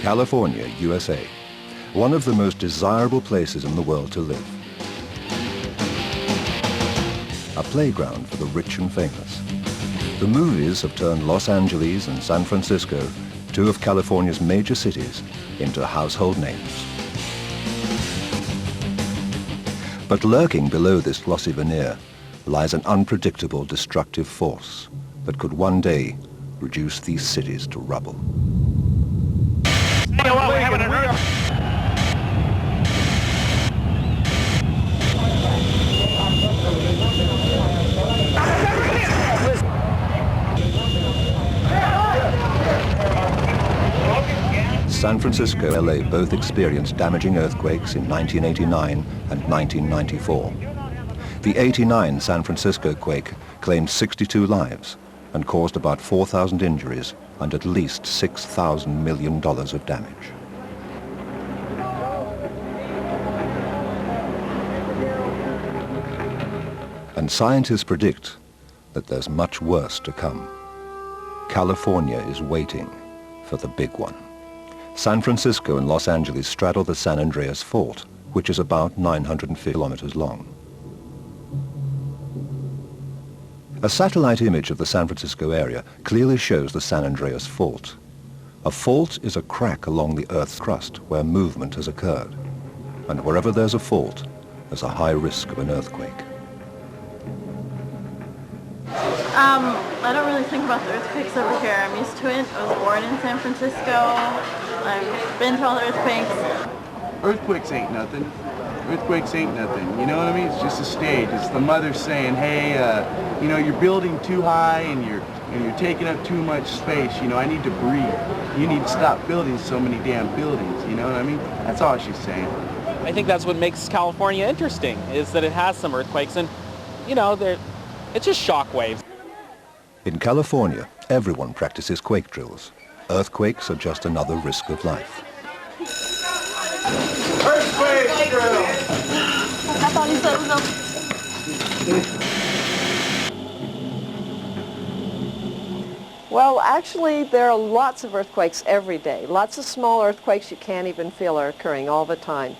California, USA, one of the most desirable places in the world to live. A playground for the rich and famous. The movies have turned Los Angeles and San Francisco, two of California's major cities, into household names. But lurking below this glossy veneer lies an unpredictable destructive force that could one day reduce these cities to rubble. San Francisco, LA both experienced damaging earthquakes in 1989 and 1994. The '89 San Francisco quake claimed 62 lives and caused about 4,000 injuries and at least $6,000 million of damage. And scientists predict that there's much worse to come. California is waiting for the big one. San Francisco and Los Angeles straddle the San Andreas Fault, which is about 950 kilometers long. A satellite image of the San Francisco area clearly shows the San Andreas Fault. A fault is a crack along the Earth's crust where movement has occurred. And wherever there's a fault, there's a high risk of an earthquake. I don't really think about the earthquakes over here. I'm used to it. I was born in San Francisco. I've been to all the earthquakes. Earthquakes ain't nothing. Earthquakes ain't nothing. You know what I mean? It's just a stage. It's the mother saying, hey, you know, you're building too high and you're taking up too much space. You know, I need to breathe. You need to stop building so many damn buildings. You know what I mean? That's all she's saying. I think that's what makes California interesting, is that it has some earthquakes, and, you know, it's just shock waves. In California, everyone practices quake drills. Earthquakes are just another risk of life. Earthquake drill! I thought he said it was up. Well, actually, there are lots of earthquakes every day. Lots of small earthquakes you can't even feel are occurring all the time.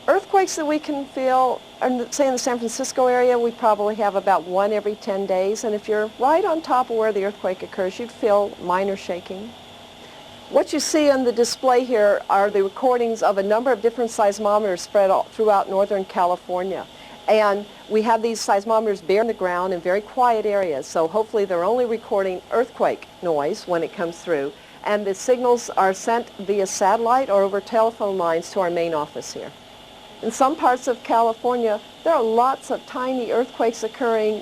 Earthquakes that we can feel, say in the San Francisco area, we probably have about one every 10 days. And if you're right on top of where the earthquake occurs, you'd feel minor shaking. What you see on the display here are the recordings of a number of different seismometers spread all throughout Northern California. And we have these seismometers bare on the ground in very quiet areas, so hopefully they're only recording earthquake noise when it comes through. And the signals are sent via satellite or over telephone lines to our main office here. In some parts of California, there are lots of tiny earthquakes occurring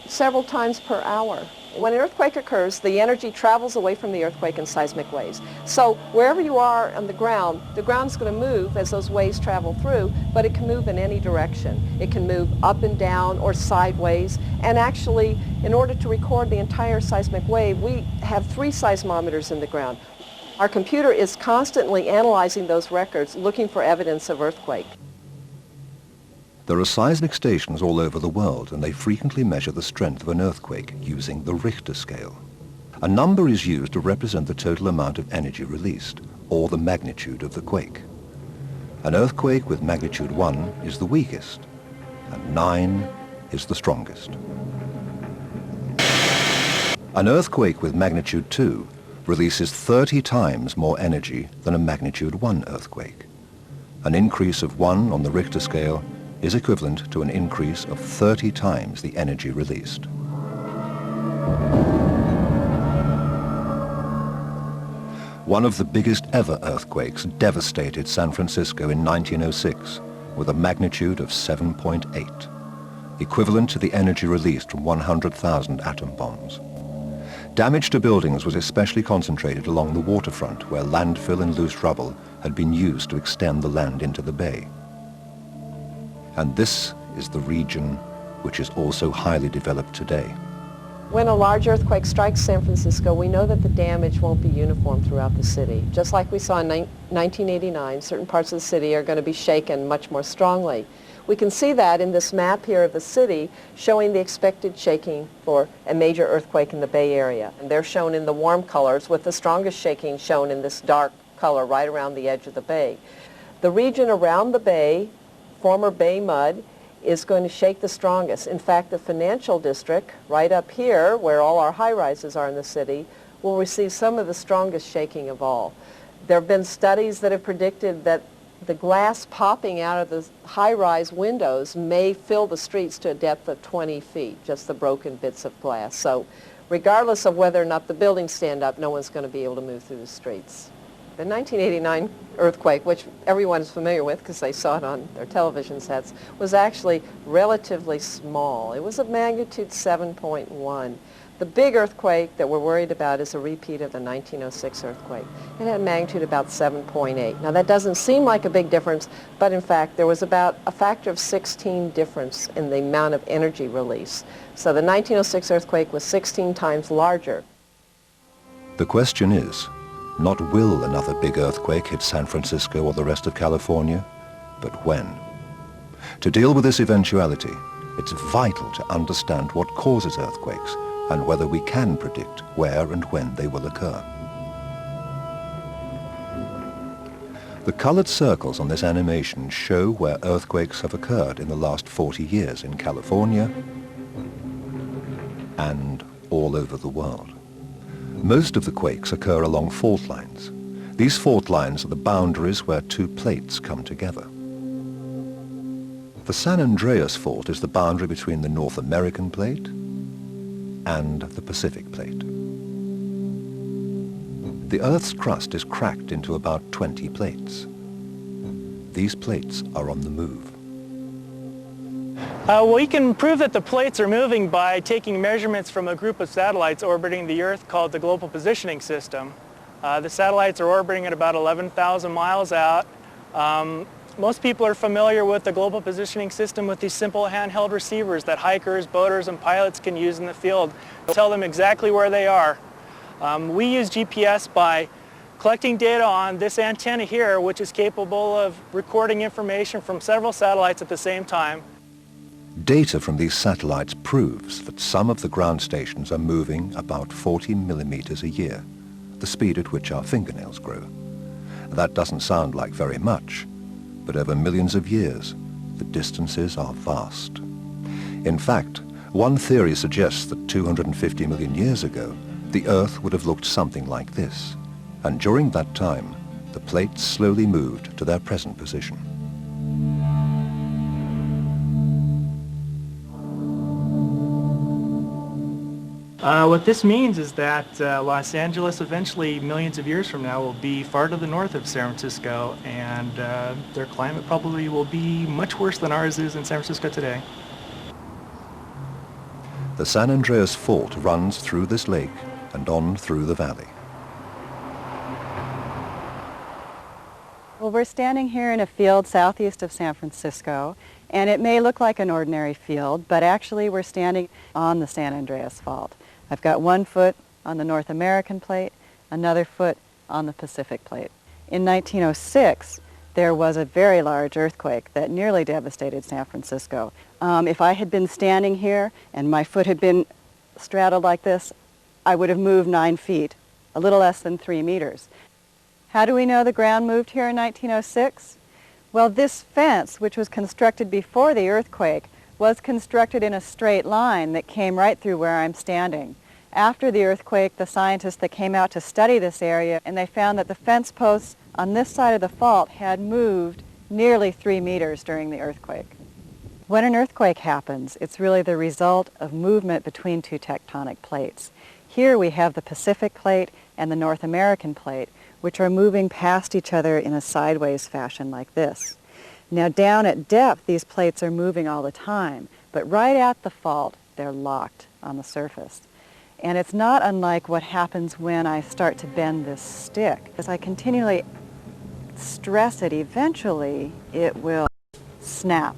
several times per hour. When an earthquake occurs, the energy travels away from the earthquake in seismic waves. So wherever you are on the ground's going to move as those waves travel through, but it can move in any direction. It can move up and down or sideways. And actually, in order to record the entire seismic wave, we have 3 seismometers in the ground. Our computer is constantly analyzing those records, looking for evidence of earthquake. There are seismic stations all over the world, and they frequently measure the strength of an earthquake using the Richter scale. A number is used to represent the total amount of energy released, or the magnitude of the quake. An earthquake with magnitude 1 is the weakest, and 9 is the strongest. An earthquake with magnitude 2 releases 30 times more energy than a magnitude 1 earthquake. An increase of 1 on the Richter scale is equivalent to an increase of 30 times the energy released. One of the biggest ever earthquakes devastated San Francisco in 1906 with a magnitude of 7.8, equivalent to the energy released from 100,000 atom bombs. Damage to buildings was especially concentrated along the waterfront, where landfill and loose rubble had been used to extend the land into the bay. And this is the region which is also highly developed today. When a large earthquake strikes San Francisco, we know that the damage won't be uniform throughout the city. Just like we saw in 1989, certain parts of the city are going to be shaken much more strongly. We can see that in this map here of the city showing the expected shaking for a major earthquake in the Bay Area. And they're shown in the warm colors with the strongest shaking shown in this dark color right around the edge of the bay. The region around the bay, former bay mud, is going to shake the strongest. In fact, the financial district, right up here, where all our high-rises are in the city, will receive some of the strongest shaking of all. There have been studies that have predicted that the glass popping out of the high-rise windows may fill the streets to a depth of 20 feet, just the broken bits of glass. So regardless of whether or not the buildings stand up, no one's going to be able to move through the streets. The 1989 earthquake, which everyone is familiar with because they saw it on their television sets, was actually relatively small. It was of magnitude 7.1. The big earthquake that we're worried about is a repeat of the 1906 earthquake. It had a magnitude about 7.8. Now that doesn't seem like a big difference, but in fact there was about a factor of 16 difference in the amount of energy release. So the 1906 earthquake was 16 times larger. The question is, not will another big earthquake hit San Francisco or the rest of California, but when. To deal with this eventuality, it's vital to understand what causes earthquakes and whether we can predict where and when they will occur. The colored circles on this animation show where earthquakes have occurred in the last 40 years in California and all over the world. Most of the quakes occur along fault lines. These fault lines are the boundaries where two plates come together. The San Andreas Fault is the boundary between the North American plate and the Pacific plate. The Earth's crust is cracked into about 20 plates. These plates are on the move. We can prove that the plates are moving by taking measurements from a group of satellites orbiting the Earth called the Global Positioning System. The satellites are orbiting at about 11,000 miles out. Most people are familiar with the Global Positioning System with these simple handheld receivers that hikers, boaters, and pilots can use in the field to tell them exactly where they are. We use GPS by collecting data on this antenna here, which is capable of recording information from several satellites at the same time. Data from these satellites proves that some of the ground stations are moving about 40 millimeters a year, the speed at which our fingernails grow. That doesn't sound like very much, but over millions of years, the distances are vast. In fact, one theory suggests that 250 million years ago, the Earth would have looked something like this, and during that time, the plates slowly moved to their present position. What this means is that Los Angeles eventually, millions of years from now, will be far to the north of San Francisco, and their climate probably will be much worse than ours is in San Francisco today. The San Andreas Fault runs through this lake and on through the valley. Well, we're standing here in a field southeast of San Francisco, and it may look like an ordinary field, but actually we're standing on the San Andreas Fault. I've got one foot on the North American plate, another foot on the Pacific plate. In 1906, there was a very large earthquake that nearly devastated San Francisco. If I had been standing here and my foot had been straddled like this, I would have moved 9 feet, a little less than 3 meters. How do we know the ground moved here in 1906? Well, this fence, which was constructed before the earthquake, was constructed in a straight line that came right through where I'm standing. After the earthquake, the scientists that came out to study this area, and they found that the fence posts on this side of the fault had moved nearly 3 meters during the earthquake. When an earthquake happens, it's really the result of movement between two tectonic plates. Here we have the Pacific plate and the North American plate, which are moving past each other in a sideways fashion like this. Now down at depth, these plates are moving all the time, but right at the fault, they're locked on the surface. And it's not unlike what happens when I start to bend this stick. As I continually stress it, eventually it will snap.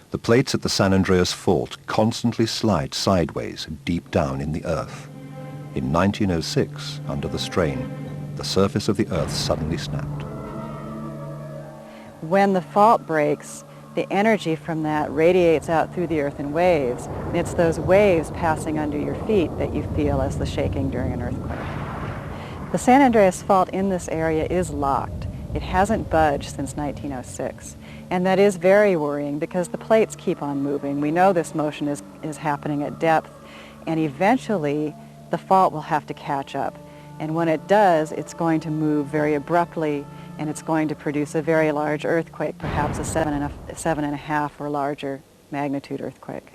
The plates at the San Andreas Fault constantly slide sideways deep down in the Earth. In 1906, under the strain, the surface of the Earth suddenly snapped. When the fault breaks, the energy from that radiates out through the Earth in waves. And it's those waves passing under your feet that you feel as the shaking during an earthquake. The San Andreas Fault in this area is locked. It hasn't budged since 1906. And that is very worrying because the plates keep on moving. We know this motion is happening at depth, and eventually the fault will have to catch up. And when it does, it's going to move very abruptly, and it's going to produce a very large earthquake, perhaps a 7.5 or larger magnitude earthquake.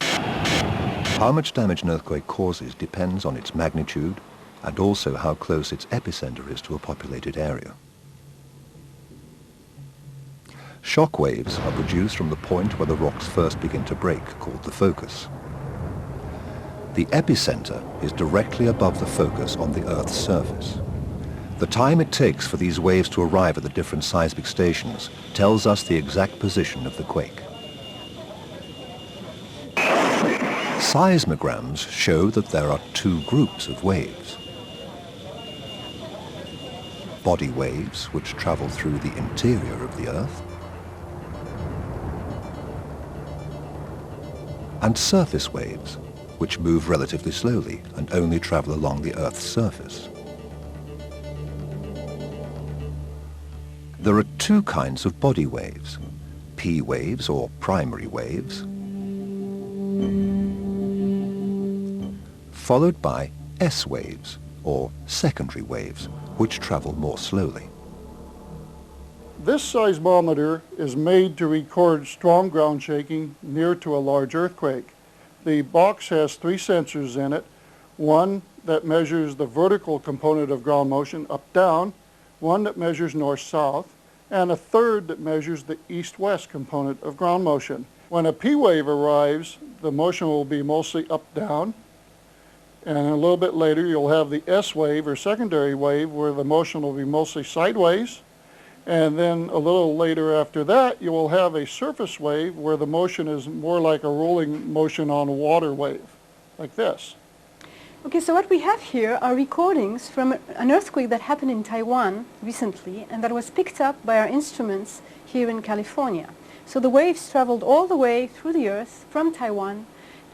How much damage an earthquake causes depends on its magnitude and also how close its epicenter is to a populated area. Shock waves are produced from the point where the rocks first begin to break, called the focus. The epicenter is directly above the focus on the Earth's surface. The time it takes for these waves to arrive at the different seismic stations tells us the exact position of the quake. Seismograms show that there are two groups of waves. Body waves, which travel through the interior of the Earth, and surface waves, which move relatively slowly and only travel along the Earth's surface. There are two kinds of body waves, P waves or primary waves, followed by S waves or secondary waves, which travel more slowly. This seismometer is made to record strong ground shaking near to a large earthquake. The box has 3 sensors in it, one that measures the vertical component of ground motion up-down, one that measures north-south, and a third that measures the east-west component of ground motion. When a P wave arrives, the motion will be mostly up-down, and a little bit later you'll have the S wave or secondary wave where the motion will be mostly sideways. And then a little later after that, you will have a surface wave where the motion is more like a rolling motion on a water wave, like this. Okay, so what we have here are recordings from an earthquake that happened in Taiwan recently and that was picked up by our instruments here in California. So the waves traveled all the way through the Earth from Taiwan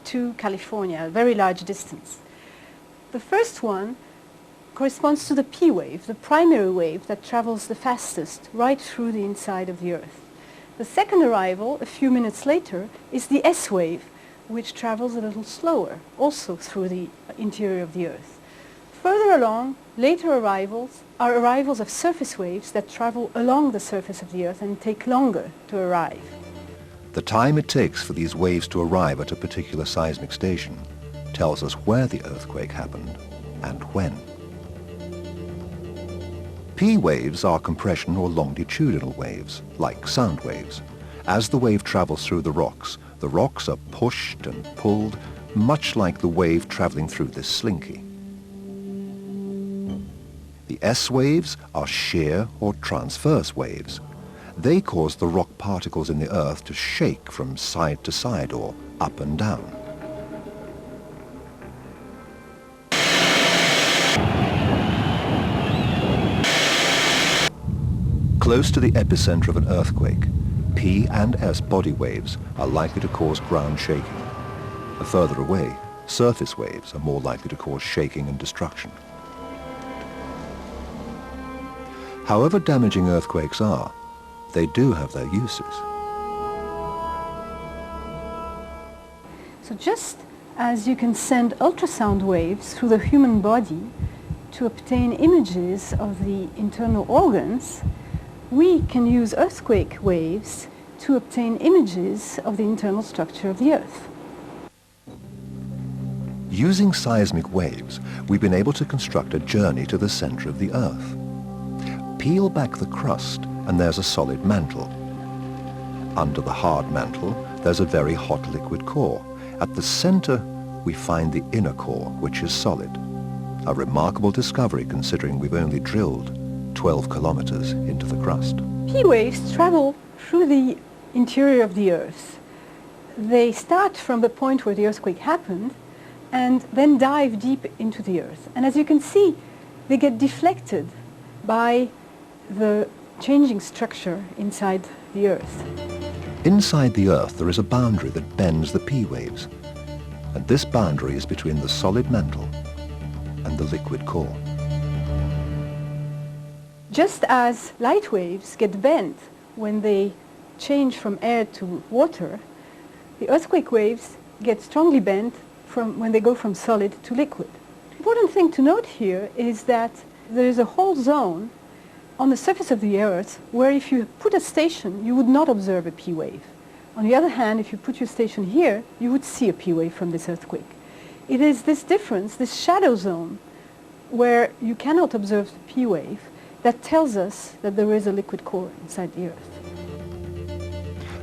to California, a very large distance. The first one corresponds to the P wave, the primary wave that travels the fastest right through the inside of the Earth. The second arrival, a few minutes later, is the S wave, which travels a little slower, also through the interior of the Earth. Further along, later arrivals are arrivals of surface waves that travel along the surface of the Earth and take longer to arrive. The time it takes for these waves to arrive at a particular seismic station tells us where the earthquake happened and when. P waves are compression or longitudinal waves, like sound waves. As the wave travels through the rocks are pushed and pulled, much like the wave traveling through this slinky. The S waves are shear or transverse waves. They cause the rock particles in the Earth to shake from side to side or up and down. Close to the epicenter of an earthquake, P and S body waves are likely to cause ground shaking. Further away, surface waves are more likely to cause shaking and destruction. However damaging earthquakes are, they do have their uses. So just as you can send ultrasound waves through the human body to obtain images of the internal organs, we can use earthquake waves to obtain images of the internal structure of the Earth. Using seismic waves, we've been able to construct a journey to the center of the Earth. Peel back the crust and there's a solid mantle. Under the hard mantle, there's a very hot liquid core. At the center, we find the inner core, which is solid. A remarkable discovery considering we've only drilled 12 kilometers into the crust. P waves travel through the interior of the Earth. They start from the point where the earthquake happened and then dive deep into the Earth. And as you can see, they get deflected by the changing structure inside the Earth. Inside the Earth, there is a boundary that bends the P waves. And this boundary is between the solid mantle and the liquid core. Just as light waves get bent when they change from air to water, the earthquake waves get strongly bent when they go from solid to liquid. The important thing to note here is that there is a whole zone on the surface of the Earth where if you put a station, you would not observe a P wave. On the other hand, if you put your station here, you would see a P wave from this earthquake. It is this difference, this shadow zone, where you cannot observe the P wave, that tells us that there is a liquid core inside the Earth.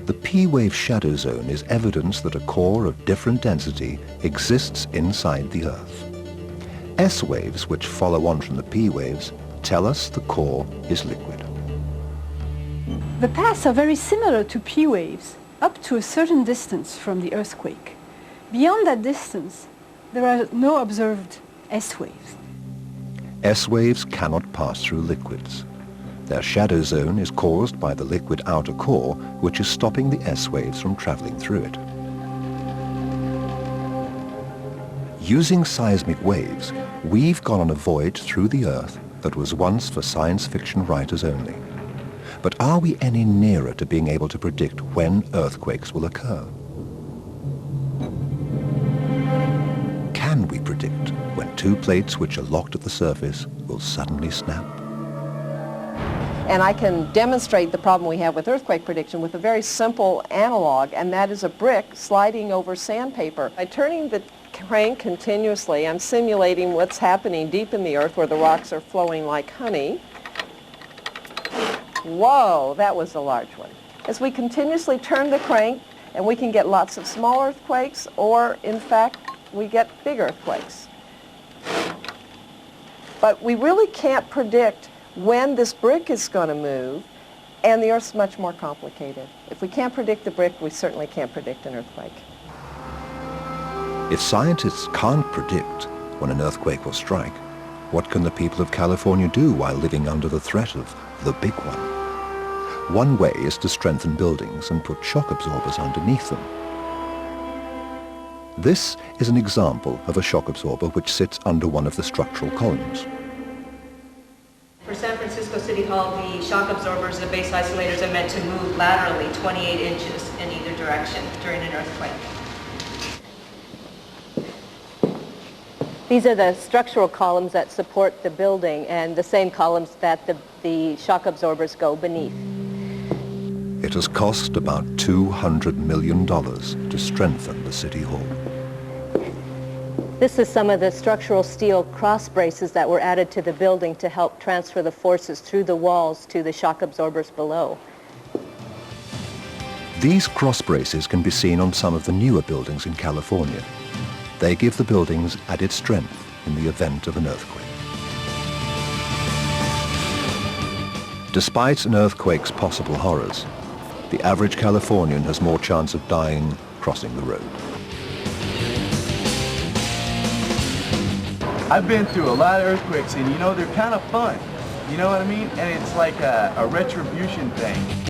The P-wave shadow zone is evidence that a core of different density exists inside the Earth. S-waves, which follow on from the P-waves, tell us the core is liquid. The paths are very similar to P waves up to a certain distance from the earthquake. Beyond that distance, there are no observed S waves. S-waves cannot pass through liquids. Their shadow zone is caused by the liquid outer core, which is stopping the S-waves from traveling through it. Using seismic waves, we've gone on a voyage through the Earth that was once for science fiction writers only. But are we any nearer to being able to predict when earthquakes will occur? Can we predict when two plates which are locked at the surface will suddenly snap? And I can demonstrate the problem we have with earthquake prediction with a very simple analog, and that is a brick sliding over sandpaper. By turning the crane continuously, I'm simulating what's happening deep in the earth where the rocks are flowing like honey. Whoa, that was a large one. As we continuously turn the crank, and we can get lots of small earthquakes, or in fact, we get big earthquakes. But we really can't predict when this brick is going to move, and the Earth's much more complicated. If we can't predict the brick, we certainly can't predict an earthquake. If scientists can't predict when an earthquake will strike, what can the people of California do while living under the threat of the big one? One way is to strengthen buildings and put shock absorbers underneath them. This is an example of a shock absorber which sits under one of the structural columns. For San Francisco City Hall, the shock absorbers, the base isolators, are meant to move laterally 28 inches in either direction during an earthquake. These are the structural columns that support the building and the same columns that the shock absorbers go beneath. It has cost about $200 million to strengthen the City Hall. This is some of the structural steel cross braces that were added to the building to help transfer the forces through the walls to the shock absorbers below. These cross braces can be seen on some of the newer buildings in California. They give the buildings added strength in the event of an earthquake. Despite an earthquake's possible horrors, the average Californian has more chance of dying crossing the road. I've been through a lot of earthquakes, and you know, they're kind of fun. You know what I mean? And it's like a retribution thing.